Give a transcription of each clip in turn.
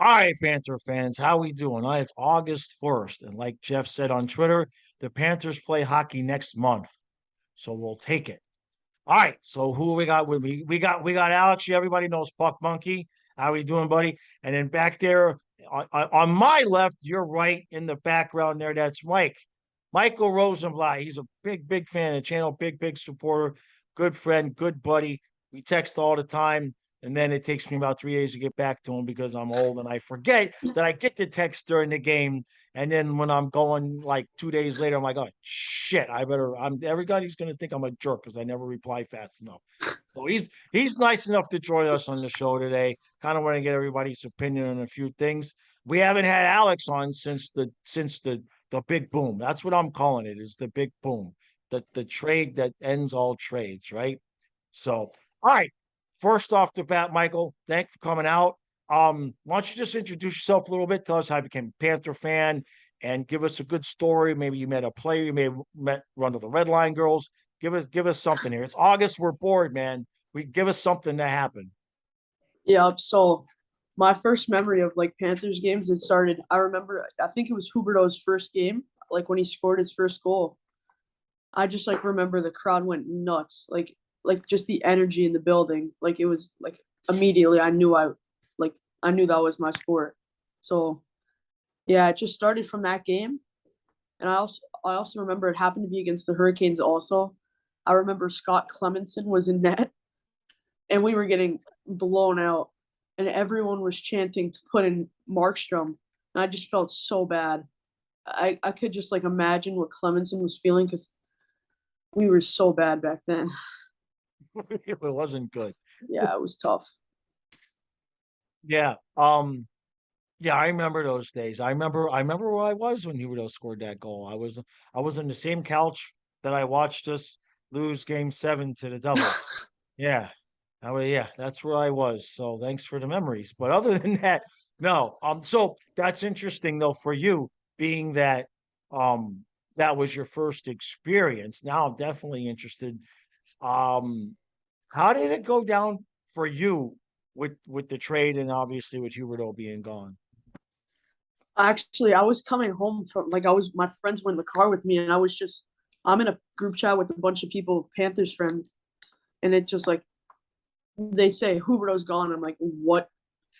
All right, Panther fans, how we doing? It's August 1st, and like Jeff said on Twitter, the Panthers play hockey next month, so we'll take it. All right, so who we got with me? We got Alex. Everybody knows Buck Monkey. How we doing, buddy? And then back there on my left, you're right in the background there. That's Michael Rozenblat. He's a big fan of the channel, big supporter, good friend, good buddy. We text all the time. And then it takes me about 3 days to get back to him because I'm old and I forget that I get the text during the game. And then when I'm going like 2 days later, I'm like, oh shit, everybody's gonna think I'm a jerk because I never reply fast enough. So he's nice enough to join us on the show today. Kind of want to get everybody's opinion on a few things. We haven't had Alex on since the big boom. That's what I'm calling it, is the big boom. The trade that ends all trades, right? So all right. First off the bat, Michael, thanks for coming out. Why don't you just introduce yourself a little bit? Tell us how you became a Panther fan and give us a good story. Maybe you met a player, you may have met one of the Red Line girls. Give us something here. It's August, we're bored, man. We give us something to happen. Yeah, so my first memory of like Panthers games, it started. I remember, I think it was Huberto's first game, like when he scored his first goal. I just like remember the crowd went nuts, like just the energy in the building. Like it was like immediately I knew that was my sport. So yeah, it just started from that game, and I also remember it happened to be against the Hurricanes. Also, I remember Scott Clemenson was in net, and we were getting blown out, and everyone was chanting to put in Markstrom, and I just felt so bad. I could just like imagine what Clemenson was feeling because we were so bad back then. It wasn't good. Yeah, it was tough. Yeah. Yeah, I remember those days. I remember where I was when Huberto scored that goal. I was on the same couch that I watched us lose game 7 to the Devils. Yeah. Yeah, that's where I was. So thanks for the memories. But other than that, no. So that's interesting though for you, being that that was your first experience. Now I'm definitely interested. Um, how did it go down for you with the trade and obviously with Huberto being gone? Actually, I was coming home from like I was my friends were in the car with me, and I'm in a group chat with a bunch of people, Panthers friends, and it just like they say Huberto's gone. I'm like, what?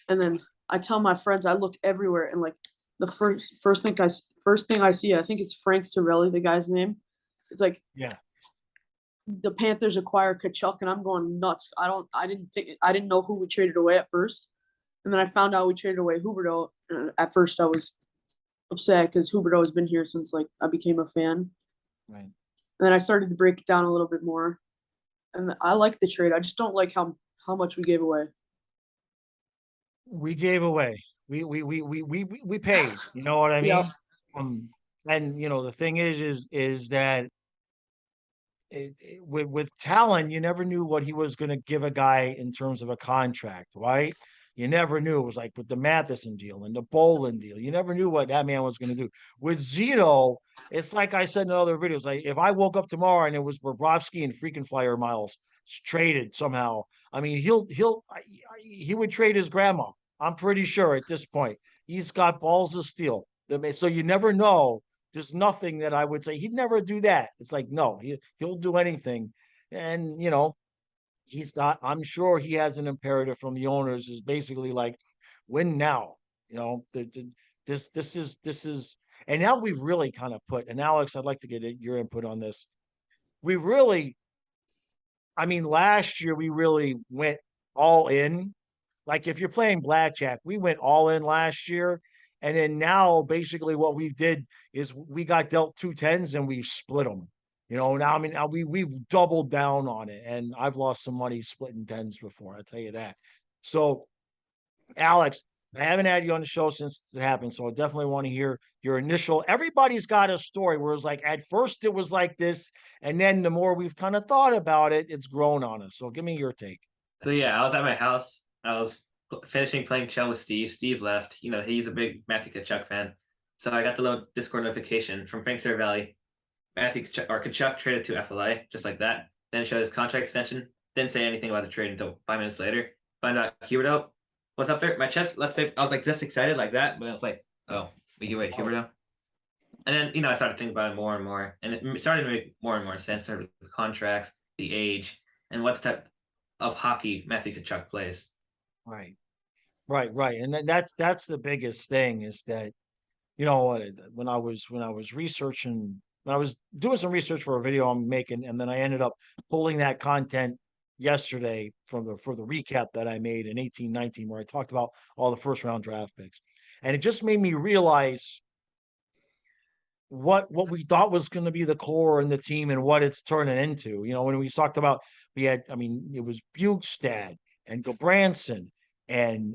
And then I tell my friends, I look everywhere, and like the first thing I see, I think it's Frank Sorelli, the guy's name. It's like Yeah. the Panthers acquire Tkachuk, and I'm going nuts. I didn't know who we traded away at first, and then I found out we traded away Huberto. At first, I was upset because Huberto has been here since like I became a fan, Right. and then I started to break it down a little bit more. And I like the trade. I just don't like how much we gave away. We gave away. We paid. You know what I Yeah, mean? Um, and the thing is that with Talon, you never knew what he was going to give a guy in terms of a contract, right? You never knew. It was like with the Matheson deal and the Bolin deal. You never knew what that man was going to do. With Zito, it's like I said in other videos. Like if I woke up tomorrow and it was Bobrovsky and freaking Flyer Miles traded somehow, I mean, he would trade his grandma. I'm pretty sure at this point. He's got balls of steel. So you never know. There's nothing that I would say he'd never do that. It's like, no, he'll do anything. And he's got, I'm sure he has an imperative from the owners is basically like win now. This is and now we've really kind of put, and Alex, I'd like to get your input on this. We really, I mean, last year we really went all in. Like if you're playing blackjack, we went all in last year. And then now basically what we did is we got dealt 2 10s and we split them. Now I mean now we've doubled down on it. And I've lost some money splitting tens before, I'll tell you that. So Alex, I haven't had you on the show since it happened, so I definitely want to hear your initial. Everybody's got a story where it's like at first it was like this, and then the more we've kind of thought about it, it's grown on us. So give me your take. So yeah, I was at my house. I was finishing playing shell with Steve. Steve left. He's a big Matthew Tkachuk fan. So I got the little Discord notification from Frank Valley. Matthew Tkachuk traded to FLA, just like that. Then showed his contract extension. Didn't say anything about the trade until 5 minutes later. Find out Huberto was up there. My chest, let's say, I was like this excited like that, but I was like, oh, we get away Huberto. And then I started thinking about it more and more, and it started to make more and more sense in terms of the contracts, the age, and what type of hockey Matthew Tkachuk plays. Right. And then that's the biggest thing is that, when I was researching, when I was doing some research for a video I'm making, and then I ended up pulling that content yesterday for the recap that I made in 18-19, where I talked about all the first round draft picks. And it just made me realize what we thought was going to be the core and the team and what it's turning into. When we talked about, it was Bukestad and Gobranson and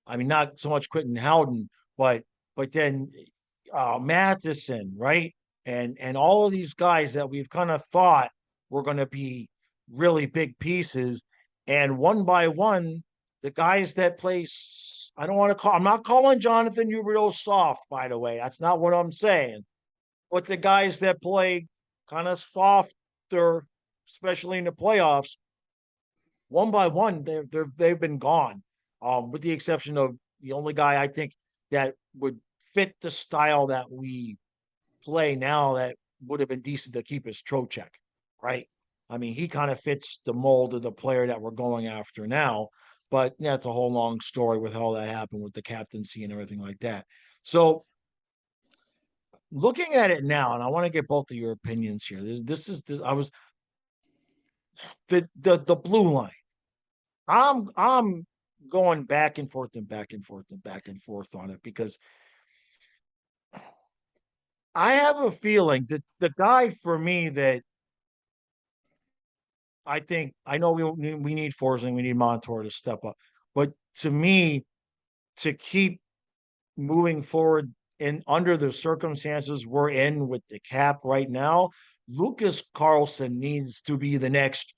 not so much Quentin Howden, but then Matheson, right? And all of these guys that we've kind of thought were going to be really big pieces. And one by one, the guys that I'm not calling Jonathan Huberdeau soft, by the way. That's not what I'm saying. But the guys that play kind of softer, especially in the playoffs, one by one, they've been gone. With the exception of the only guy I think that would fit the style that we play now that would have been decent to keep is Trocheck, right? He kind of fits the mold of the player that we're going after now. But that's a whole long story with how that happened with the captaincy and everything like that. So looking at it now, and I want to get both of your opinions here. I was the blue line. I'm going back and forth and back and forth and back and forth on it because I have a feeling that the guy for me that I know we need Forsling, we need Montour to step up, but to me, to keep moving forward in under the circumstances we're in with the cap right now, Lucas Carlson needs to be the next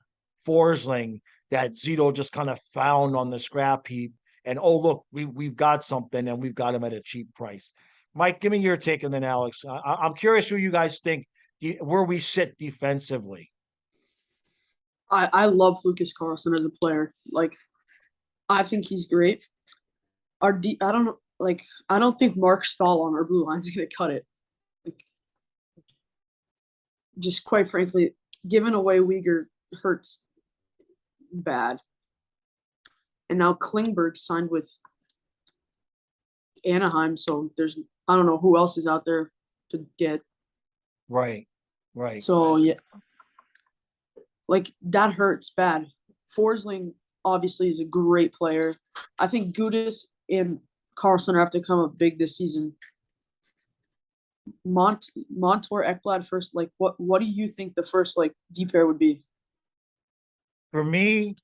Forsling that Zito just kind of found on the scrap heap. And look, we've got something, and we've got him at a cheap price. Mike, give me your take, and then Alex. I'm curious who you guys think where we sit defensively. I love Lucas Carlson as a player. Like, I think he's great. I don't think Mark Stahl on our blue line is gonna cut it. Like, just quite frankly, giving away Uyghur hurts bad. And now Klingberg signed with Anaheim, so I don't know who else is out there to get. Right. So yeah, like that hurts bad. Forsling obviously is a great player. I think Gudis and Carlson have to come up big this season. Montour Ekblad first. Like, what do you think the first D pair would be? For me,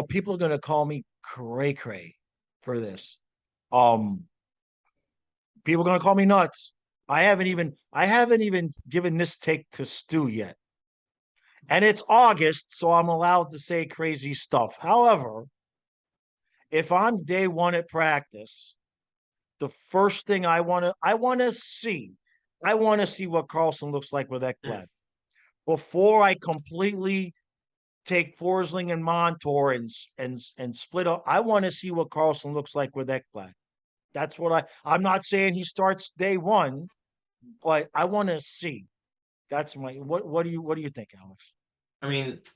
people are going to call me cray for this. People are going to call me nuts. I haven't even given this take to Stu yet. And it's August, so I'm allowed to say crazy stuff. However, if I'm day one at practice, the first thing I want to see what Carlson looks like with Ekblad before I completely take Forsling and Montour and split up. I want to see what Carlson looks like with Ekblad. That's what I'm not saying he starts day one, but I want to see. That's what do you think, Alex?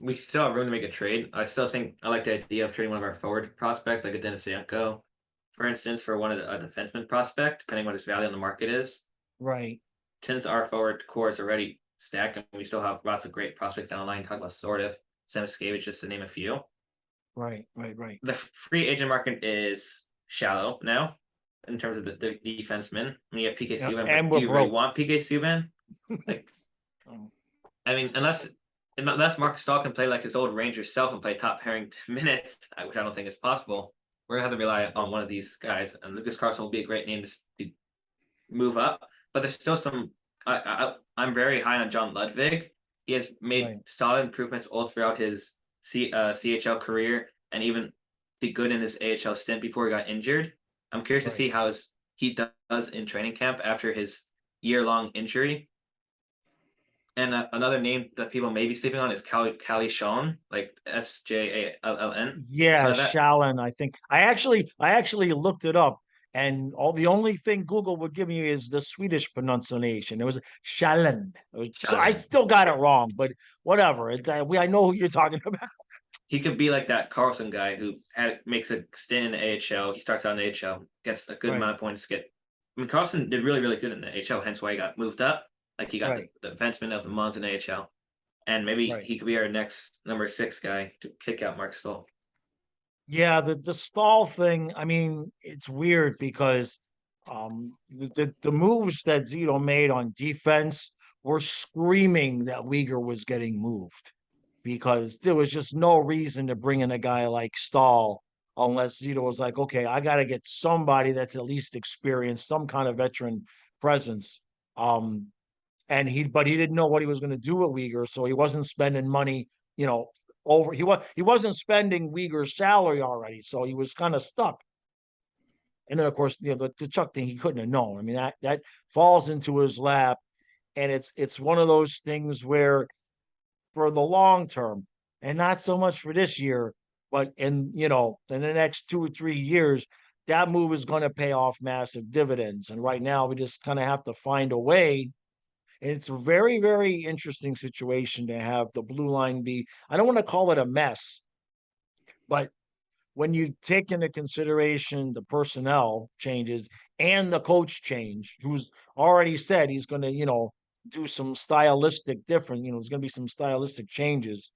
We still have room to make a trade. I still think I like the idea of trading one of our forward prospects, like a Denisenko, for instance, for one of a defenseman prospect, depending on what his value on the market is. Right. Since our forward core is already stacked, and we still have lots of great prospects down the line, talk about Sordiv, Semiskevich, just to name a few. Right. The free agent market is shallow now in terms of the defensemen. You have PK Subban, and do you really want PK Subban? Unless Mark Stahl can play like his old Rangers self and play top pairing minutes, which I don't think is possible, we're gonna have to rely on one of these guys. And Lucas Carlson will be a great name to move up. But there's still some. I'm very high on John Ludwig. He has made solid improvements all throughout his CHL career, and even did good in his AHL stint before he got injured. I'm curious to see how he does in training camp after his year-long injury. And another name that people may be sleeping on is Cali Sean, like Sjalln. Yeah, So that Shallon, I think. I actually looked it up, and the only thing Google would give me is the Swedish pronunciation. It was Shallon. So I Shallon, still got it wrong, but whatever. I know who you're talking about. he could be like that Carlson guy who makes a stint in the AHL. He starts out in the AHL, gets a good Right, amount of points. I mean, Carlson did really, really good in the AHL, hence why he got moved up. Like he got right, the defenseman of the month in the AHL, and maybe right. he could be our next number 6 guy to kick out Mark Stoll. Yeah, the stall thing, I mean, it's weird because the moves that Zito made on defense were screaming that Uyghur was getting moved because there was just no reason to bring in a guy like Stahl unless Zito was like, okay, I got to get somebody that's at least experienced, some kind of veteran presence. Um, but he didn't know what he was going to do with Uyghur, so he wasn't spending money, you know, he wasn't spending Uyghur's salary already, so he was kind of stuck. And then of course, the Chuck thing he couldn't have known. I mean, that falls into his lap, and it's one of those things where for the long term, and not so much for this year, but in the next 2 or 3 years, that move is going to pay off massive dividends. And right now, we just kind of have to find a way. It's a very, very interesting situation to have the blue line be, I don't want to call it a mess, but when you take into consideration the personnel changes and the coach change, who's already said he's going to, do some stylistic different, there's going to be some stylistic changes.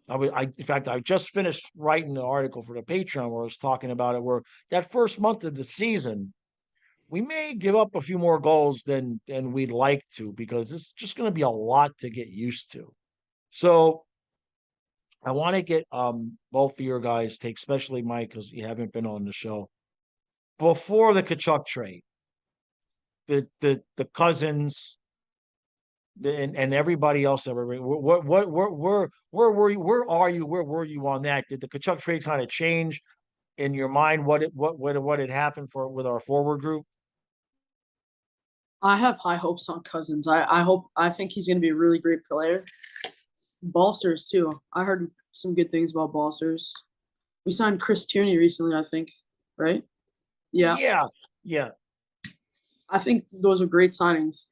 In fact, I just finished writing the article for the Patreon where I was talking about it, where that first month of the season, we may give up a few more goals than we'd like to because it's just going to be a lot to get used to. So I want to get both of your guys take, especially Mike, because you haven't been on the show before the Kachuk trade. The Cousins and everybody else that were where were you? Where are you? Where were you on that? Did the Kachuk trade kind of change in your mind what had happened with our forward group? I have high hopes on Cousins. I think he's gonna be a really great player. Balsers too. I heard some good things about Balsers. We signed Chris Tierney recently, I think, right? Yeah. Yeah, yeah. I think those are great signings.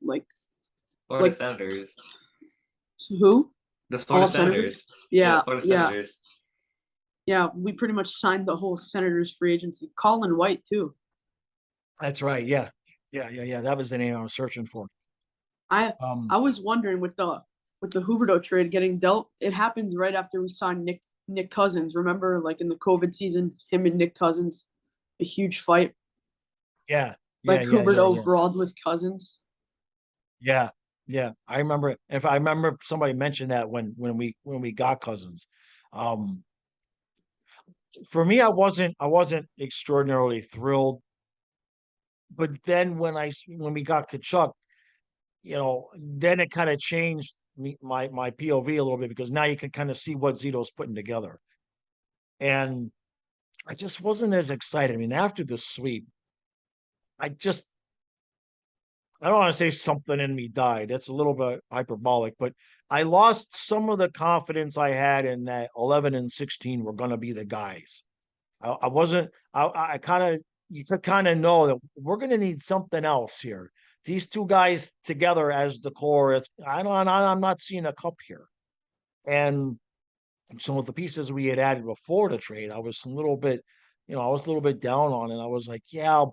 Florida Like Senators, who? the Florida All Senators? Senators, yeah, Yeah, Florida yeah, Senators. yeah. We pretty much signed the whole Senators free agency. Colin White too. That's right. Yeah. Yeah. That was the name I was searching for. I Um, I was wondering with the Huberto trade getting dealt, it happened right after we signed Nick Cousins. Remember, like in the COVID season, him and Nick Cousins, a huge fight. yeah, Like yeah. Huberto brawled with Cousins. Yeah, yeah. I remember if I remember somebody mentioned that when we got Cousins. Um, for me, I wasn't extraordinarily thrilled, but then when we got Kachuk, then it kind of changed my POV a little bit because now you can kind of see what Zito's putting together, and I just wasn't as excited. I mean, after the sweep, I just I don't want to say something in me died. That's a little bit hyperbolic, but I lost some of the confidence I had in that 11 and 16 were going to be the guys. I wasn't, I kind of, you could kind of know that we're going to need something else here. These two guys together as the core, I'm not seeing a cup here. And some of the pieces we had added before the trade, I was a little bit, I was a little bit down on it. I was like, yeah,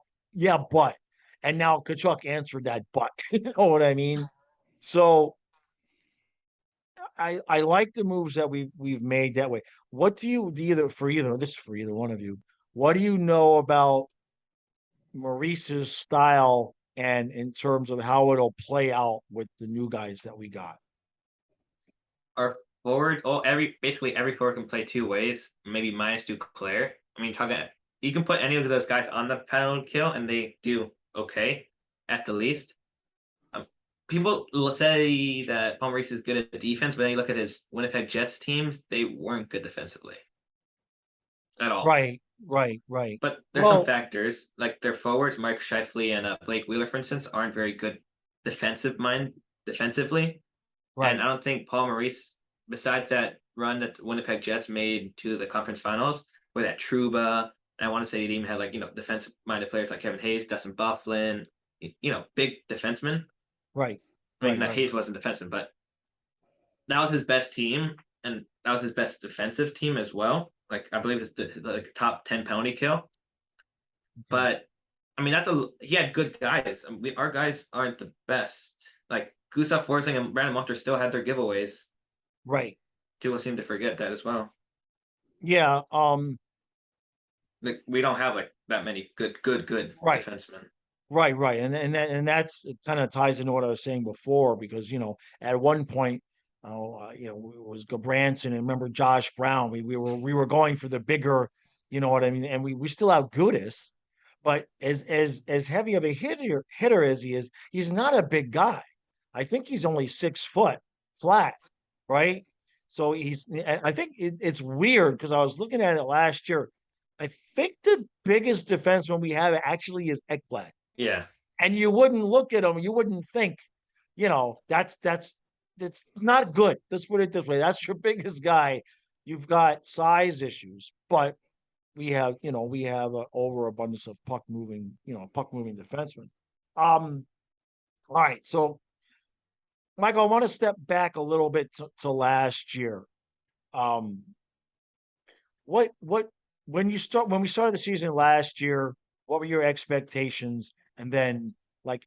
but. And now Kachuk answered that but. You know what I mean? So I like the moves that we've made that way. What do you this is for either one of you? What do you know about Maurice's style and in terms of how it'll play out with the new guys that we got? Our forward, basically every forward can play 2 ways, maybe minus Duclair. I mean, you can put any of those guys on the penalty kill, and they do okay at the least. People will say that Paul Maurice is good at defense, but then you look at his Winnipeg Jets teams; they weren't good defensively at all. Right. But there's some Well, factors like their forwards, Mike Scheifele and Blake Wheeler, for instance, aren't very good defensively. Right. And I don't think Paul Maurice, besides that run that the Winnipeg Jets made to the conference finals, where that Trouba, and I want to say he even had like, defensive minded players like Kevin Hayes, Dustin Bufflin, big defensemen. Right. I mean, Right. Hayes wasn't defenseman, but that was his best team, and that was his best defensive team as well. Like I believe it's like top 10 penalty kill. But I mean, he had good guys. I mean, our guys aren't the best. Like Gustav Forsling and Brandon Montour still had their giveaways. Right. People seem to forget that as well. Yeah. Like we don't have like that many good Right. defensemen. Right. And that's it kind of ties into what I was saying before, because at one point, it was Gabranson and remember Josh Brown. We were going for the bigger, you know what I mean, and we still have Gudis, but as heavy of a hitter as he is, he's not a big guy. I think he's only 6 foot flat, right? So I think it's weird because I was looking at it last year. I think the biggest defenseman we have actually is Ekblad. Yeah. And you wouldn't look at him, you wouldn't think, that's not good. Let's put it this way. That's your biggest guy. You've got size issues, but we have an overabundance of puck moving defensemen. All right. So Michael, I want to step back a little bit to last year. What when we started the season last year, what were your expectations? And then, like,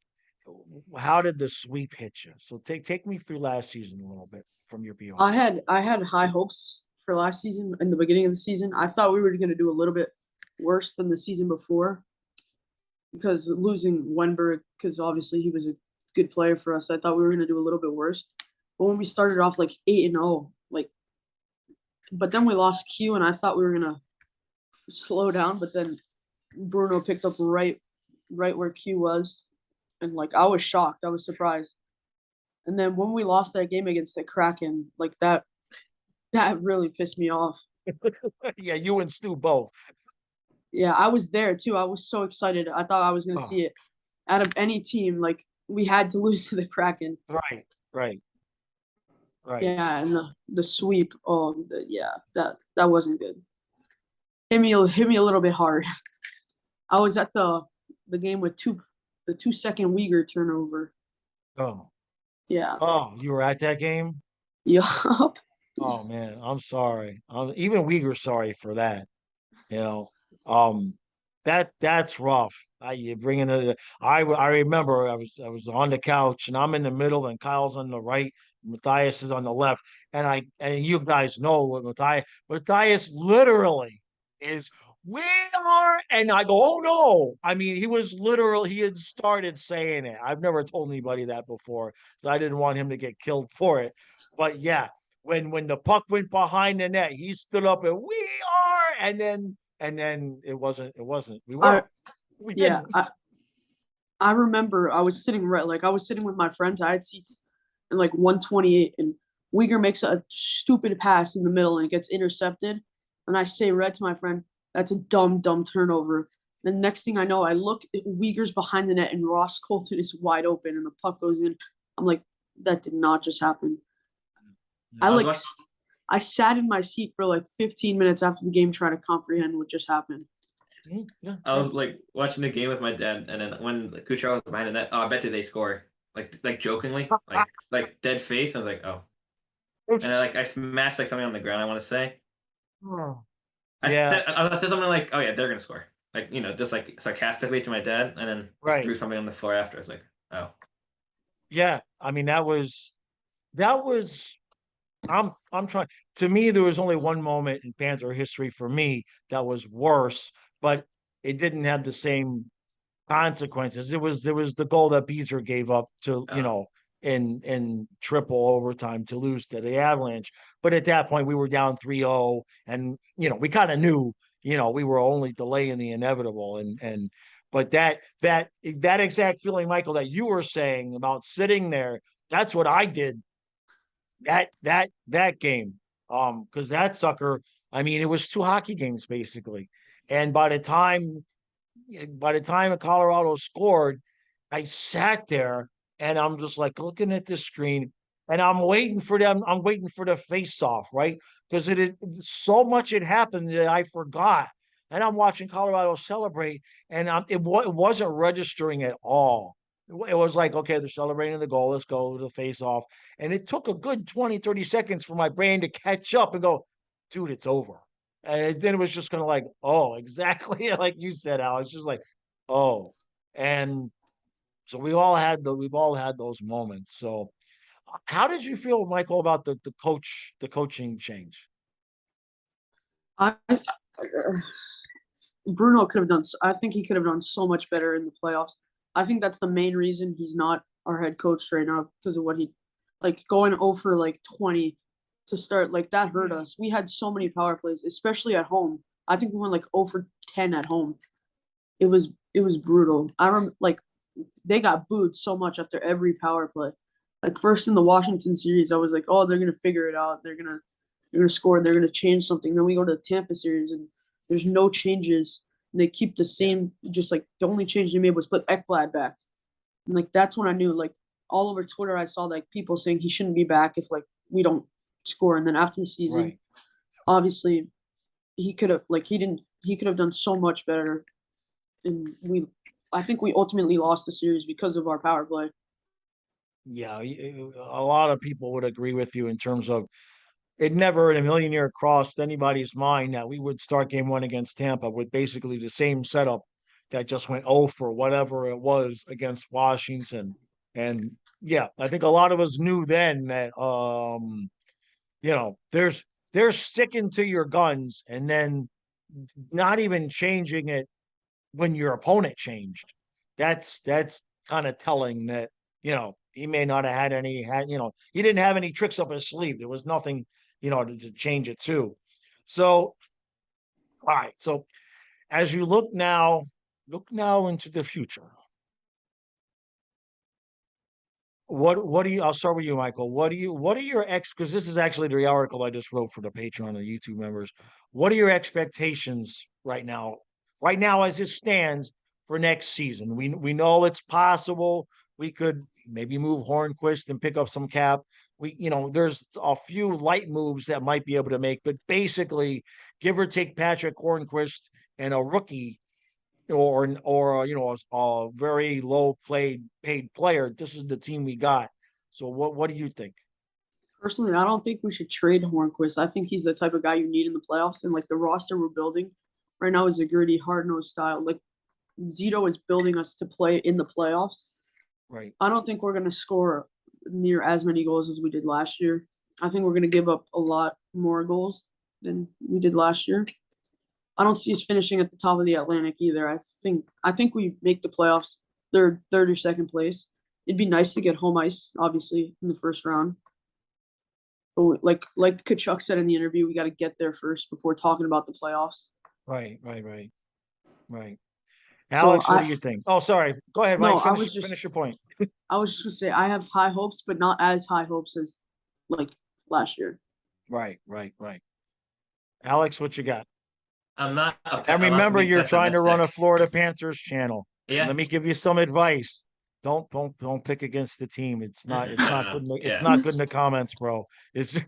how did the sweep hit you? So take me through last season a little bit from your PO. I had high hopes for last season. In the beginning of the season, I thought we were going to do a little bit worse than the season before because losing Wenberg, because obviously he was a good player for us. I thought we were going to do a little bit worse. But when we started off like 8-0, but then we lost Q, and I thought we were going to slow down. But then Bruno picked up right where Q was, and I was shocked. I was surprised. And then when we lost that game against the Kraken, that really pissed me off. Yeah, you and Stu both. Yeah, I was there too. I was so excited. I thought I was going to see it. Out of any team, we had to lose to the Kraken. Right. Yeah, and the sweep. That wasn't good. Hit me a little bit hard. I was at the game with the 2-second Uyghur turnover. Oh. Yeah. Oh, you were at that game? Yup. Oh man, I'm sorry. Even Uyghur's sorry for that. That's rough. You bringing it. I remember I was on the couch and I'm in the middle and Kyle's on the right, Matthias is on the left, and you guys know what Matthias literally is. We are, and I go, oh no. I mean, he had started saying it. I've never told anybody that before, so I didn't want him to get killed for it. But yeah, when the puck went behind the net, he stood up and we are, and then it wasn't. We weren't. We didn't. I remember I was sitting with my friends. I had seats in 128, and Uyghur makes a stupid pass in the middle and it gets intercepted. And I say right to my friend, that's a dumb turnover. The next thing I know, I look at Uyghur's behind the net and Ross Colton is wide open and the puck goes in. I'm like, that did not just happen. I sat in my seat for 15 minutes after the game trying to comprehend what just happened. Yeah. I was watching the game with my dad, and then when Kucherov was behind the net, I bet they score. Like jokingly, like dead face. I was like, oh. And then I smashed something on the ground. I want to say. Oh. I said something like, "Oh yeah, they're gonna score." Just sarcastically to my dad, and then threw something on the floor after. I was like, "Oh." Yeah, I mean that was. I'm trying. To me, there was only one moment in Panther history for me that was worse, but it didn't have the same consequences. There was the goal that Beezer gave up to in triple overtime to lose to the Avalanche. But at that point, we were down 3-0, and we kind of knew we were only delaying the inevitable. But that exact feeling, Michael, that you were saying about sitting there, that's what I did. That game, because that sucker, I mean, it was 2 hockey games basically, and by the time Colorado scored, I sat there and I'm just looking at the screen. and I'm waiting for them. I'm waiting for the face off, right? Because so much had happened that I forgot. And I'm watching Colorado celebrate, and it wasn't registering at all. It was like, okay, they're celebrating the goal. Let's go to the face off. And it took a good 20, 30 seconds for my brain to catch up and go, dude, it's over. And then it was just kind of like, oh, exactly like you said, Alex, just like, oh. And so we've all had those moments. So how did you feel, Michael, about the coaching change? I Bruno could have done. I think he could have done so much better in the playoffs. I think that's the main reason he's not our head coach right now because of what he, like going over like 20 to start, like that hurt us. We had so many power plays, especially at home. I think we went like 0 for 10 at home. It was brutal. I remember like they got booed so much after every power play. Like first in the Washington series, I was like, oh, they're gonna figure it out. They're gonna score. They're gonna change something. Then we go to the Tampa series and there's no changes. And they keep the same. Just like the only change they made was put Ekblad back. And like that's when I knew. Like all over Twitter, I saw like people saying he shouldn't be back if like we don't score. And then after the season, Right. obviously he could have like he could have done so much better. And I think we ultimately lost the series because of our power play. Yeah, a lot of people would agree with you in terms of it never in a million year crossed anybody's mind that we would start game one against Tampa with basically the same setup that just went 0 for whatever it was against Washington. And yeah, I think a lot of us knew then that they're sticking to your guns and then not even changing it when your opponent changed. That's kind of telling that, he may not have he didn't have any tricks up his sleeve. There was nothing, to change it to. So, all right. So as you look now into the future. What do you I'll start with you, Michael. What are your because this is actually the article I just wrote for the Patreon and YouTube members. What are your expectations right now? Right now, as it stands for next season? We know it's possible. We could maybe move Hornquist and pick up some cap. There's a few light moves that might be able to make, but basically, give or take Patrick Hornquist and a rookie or a very low paid player. This is the team we got. So what do you think? Personally, I don't think we should trade Hornquist. I think he's the type of guy you need in the playoffs. And like the roster we're building right now is a gritty, hard-nosed style. Like Zito is building us to play in the playoffs. Right. I don't think we're going to score near as many goals as we did last year. I think we're going to give up a lot more goals than we did last year. I don't see us finishing at the top of the Atlantic either. I think we make the playoffs third or second place. It'd be nice to get home ice, obviously, in the first round. But like Tkachuk said in the interview, we got to get there first before talking about the playoffs. Right. So Alex, what do you think? Oh, sorry. Go ahead, No, Mike. Finish your point. I was just gonna say I have high hopes, but not as high hopes as like last year. Right. Alex, what you got? I'm not. And remember, you're trying to run a Florida Panthers channel. Yeah. Let me give you some advice. Don't pick against the team. It's not good. It's Yeah. not good in the comments, bro. It's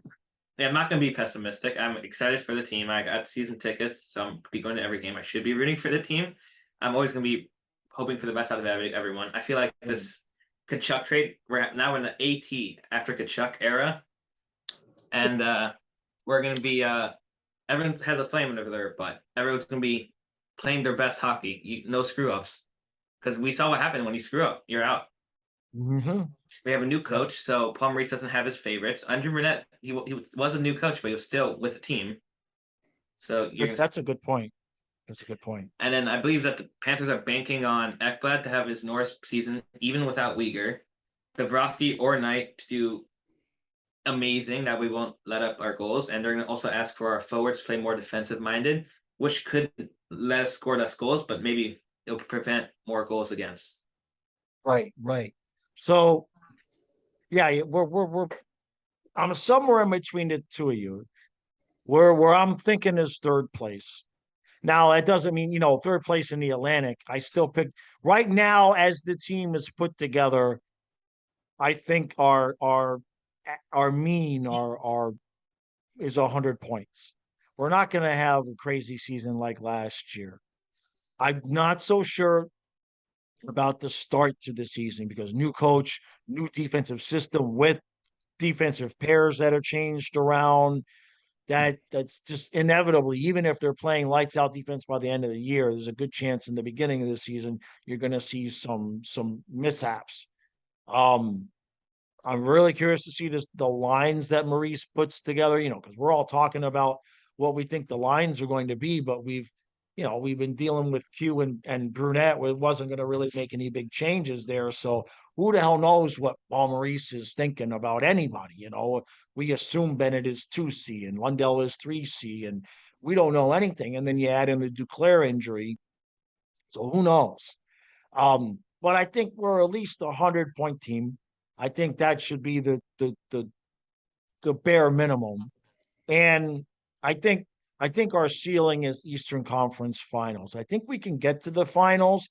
Yeah, I'm not going to be pessimistic. I'm excited for the team. I got season tickets, so I'm be going to every game. I should be rooting for the team. I'm always going to be hoping for the best out of everyone. I feel like this Tkachuk trade, we're in the AT after Tkachuk era, and we're going to be everyone has a flame under their butt. Everyone's going to be playing their best hockey. No screw ups, because we saw what happened when you screw up, you're out. Mm-hmm. We have a new coach, so Maurice doesn't have his favorites. Andre Burnett, he was a new coach, but he was still with the team. So That's a good point. And then I believe that the Panthers are banking on Ekblad to have his Norris season, even without Uyghur. Dabrowski or Knight to do amazing, that we won't let up our goals. And they're going to also ask for our forwards to play more defensive-minded, which could let us score less goals, but maybe it'll prevent more goals against. Right. So, yeah, I'm somewhere in between the two of you. Where I'm thinking is third place. Now, that doesn't mean, third place in the Atlantic. I still pick right now as the team is put together. I think our our mean is 100 points. We're not going to have a crazy season like last year. I'm not so sure about the start to the season because new coach, new defensive system with defensive pairs that are changed around. That's just inevitably, even if they're playing lights out defense by the end of the year, there's a good chance in the beginning of the season you're going to see some mishaps. I'm really curious to see the lines that Maurice puts together, because we're all talking about what we think the lines are going to be, but we've been dealing with Q and Brunette. It wasn't going to really make any big changes there. So who the hell knows what Paul Maurice is thinking about anybody? We assume Bennett is 2C and Lundell is 3C, and we don't know anything. And then you add in the Duclair injury. So who knows? But I think we're at least 100-point team. I think that should be the bare minimum. And I think our ceiling is Eastern Conference Finals. I think we can get to the finals.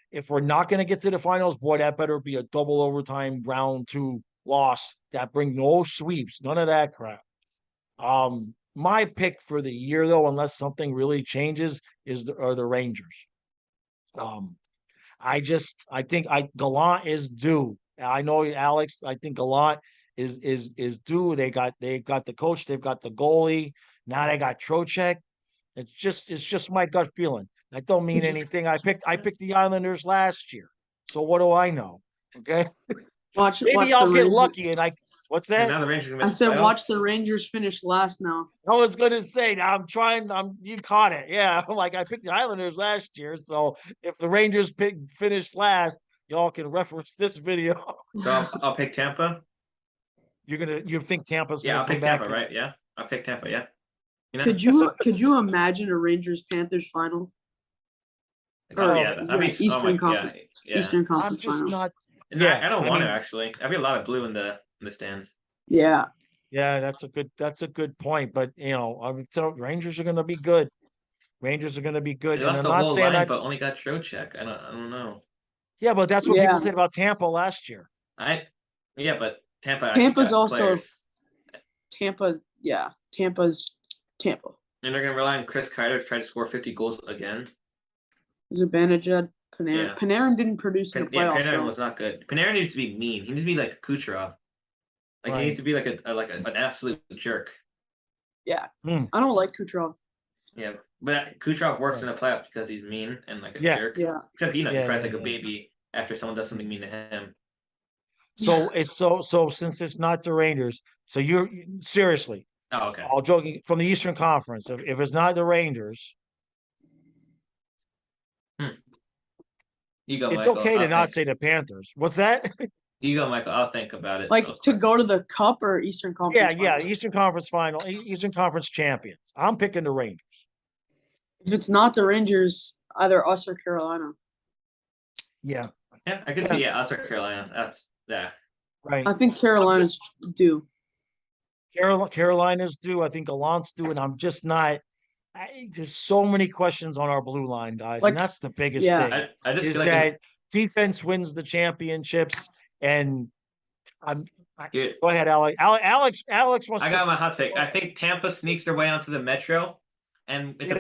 If we're not going to get to the finals, boy, that better be a double overtime round 2 loss that bring no sweeps, none of that crap. My pick for the year, though, unless something really changes, are the Rangers. I think Gallant is due. I know Alex. I think Gallant is due. They got the coach. They've got the goalie. Now they got Trocheck. It's just my gut feeling. That don't mean anything. I picked the Islanders last year. So what do I know? Okay. Watch Maybe I'll the get Rangers. lucky what's And that? now the Rangers I said watch the Rangers finish last now. I was gonna say you caught it. Yeah. Like I picked the Islanders last year. So if the Rangers finish last, y'all can reference this video. So I'll pick Tampa. You think Tampa's Yeah, gonna I'll come pick back? Tampa, right? Yeah, I'll pick Tampa. Yeah. Could you imagine a Rangers Panthers final? Oh, yeah, that'd be Eastern Conference. Yeah. Eastern I'm Conference just final. not. I don't want to actually. There'd be a lot of blue in the stands. Yeah. Yeah, that's a good point. But Rangers are gonna be good. Rangers are gonna be good. They And lost I'm the not whole saying line, that. but only got Trocheck. I don't know. Yeah, but that's what people said about Tampa last year. But Tampa. Tampa's also players. Tampa. Yeah, Tampa's Tampa. And they're gonna rely on Chris Kreider to try to score 50 goals again. Zibanejad, Panarin. Yeah. Panarin didn't produce in the playoffs. Panarin was not good. Panarin needs to be mean. He needs to be like Kucherov. Like he needs to be like an absolute jerk. Yeah, I don't like Kucherov. Yeah, but Kucherov works in the playoffs because he's mean and like a jerk. Yeah. Except he cries like a baby after someone does something mean to him. So it's so since it's not the Rangers, so you're seriously. Oh, okay. All joking, from the Eastern Conference, if it's not the Rangers, You go, it's Michael. okay to not say the Panthers. What's that? You go, Michael. I'll think about it. Like to go to the Cup or Eastern Conference? Yeah, Eastern Conference final, Eastern Conference champions. I'm picking the Rangers. If it's not the Rangers, either us or Carolina. Yeah. Yeah, I could see us or Carolina. That's right. I think Carolina's due. Carolina's due. I think Gallant's due, and I'm just not. There's so many questions on our blue line, guys, and that's the biggest thing. I just is feel that defense wins the championships, and go ahead, Alex. Alex wants. I got my hot take. I think Tampa sneaks their way onto the Metro, and it's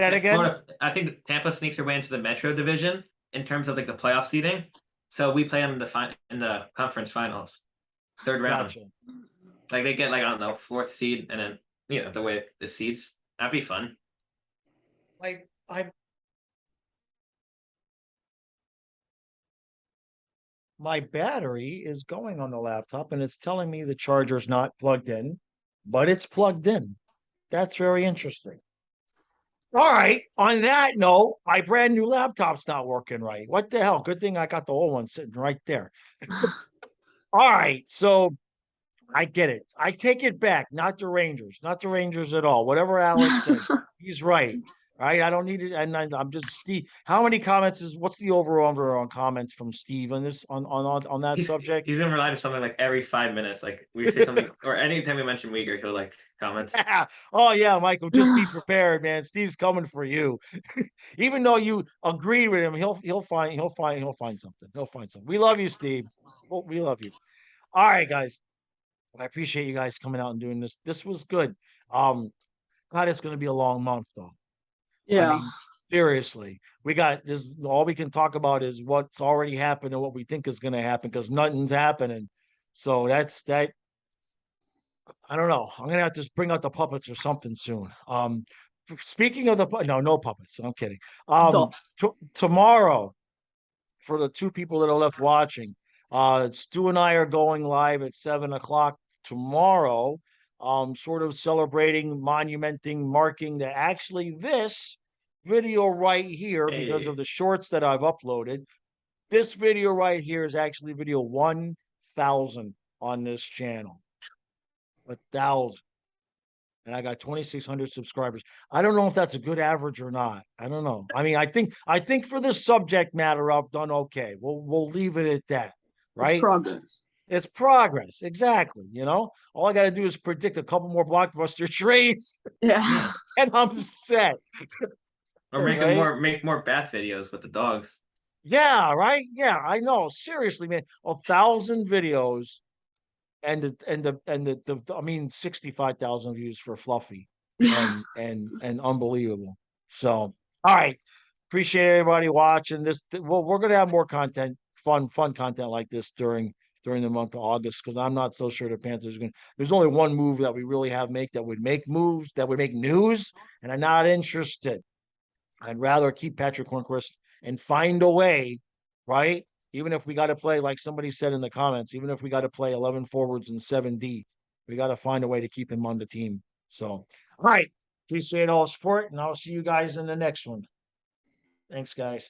I think Tampa sneaks their way into the Metro division in terms of like the playoff seeding. So we play them in the conference finals, third round. Gotcha. Like they get like I don't know 4th seed, and then the way the seeds, that'd be fun. Like my battery is going on the laptop and it's telling me the charger's not plugged in, but it's plugged in. That's very interesting. All right. On that note, my brand new laptop's not working right. What the hell? Good thing I got the old one sitting right there. All right. So I get it. I take it back. Not the Rangers. Not the Rangers at all. Whatever Alex said, he's right. Right. I don't need it. And I'm just Steve. How many comments what's the over/under on comments from Steve on this on that subject? He's gonna rely on something like every 5 minutes. Like we say something, or anytime we mention Uyghur, he'll like comment. Oh yeah, Michael, just be prepared, man. Steve's coming for you. Even though you agree with him, he'll find something. He'll find something. We love you, Steve. We love you. All right, guys. I appreciate you guys coming out and doing this. This was good. God, it's going to be a long month though. I Yeah. mean, seriously, we got this. All we can talk about is what's already happened and what we think is going to happen because nothing's happening. So that's that. I don't know. I'm gonna have to bring out the puppets or something soon. Speaking of no puppets. I'm kidding. Duh. Tomorrow for the two people that are left watching, Stu and I are going live at 7 o'clock tomorrow. Sort of celebrating, monumenting, marking that actually this video right here, because of Hey, the shorts that I've uploaded, this video right here is actually video 1,000 on this channel. 1,000. And I got 2,600 subscribers. I don't know if that's a good average or not. I don't know. I mean, I think for this subject matter, I've done okay. We'll leave it at that, It's right? progress. It's progress, exactly. All I got to do is predict a couple more blockbuster trades, Yeah. and I'm set. or Right? make more bat videos with the dogs. Yeah, right. Yeah, I know. Seriously, man, 1,000 videos I mean 65,000 views for Fluffy and unbelievable. So, all right. Appreciate everybody watching this. Well, we're gonna have more content, fun content like this during the month of August because I'm not so sure the Panthers are gonna. There's only one move that we really have make that would make moves that would make news, and I'm not interested. I'd rather keep Patrick Hornquist and find a way, right? Even if we got to play, like somebody said in the comments, even if we got to play 11 forwards and 7D, we got to find a way to keep him on the team. So, all right. Appreciate all the support, and I'll see you guys in the next one. Thanks, guys.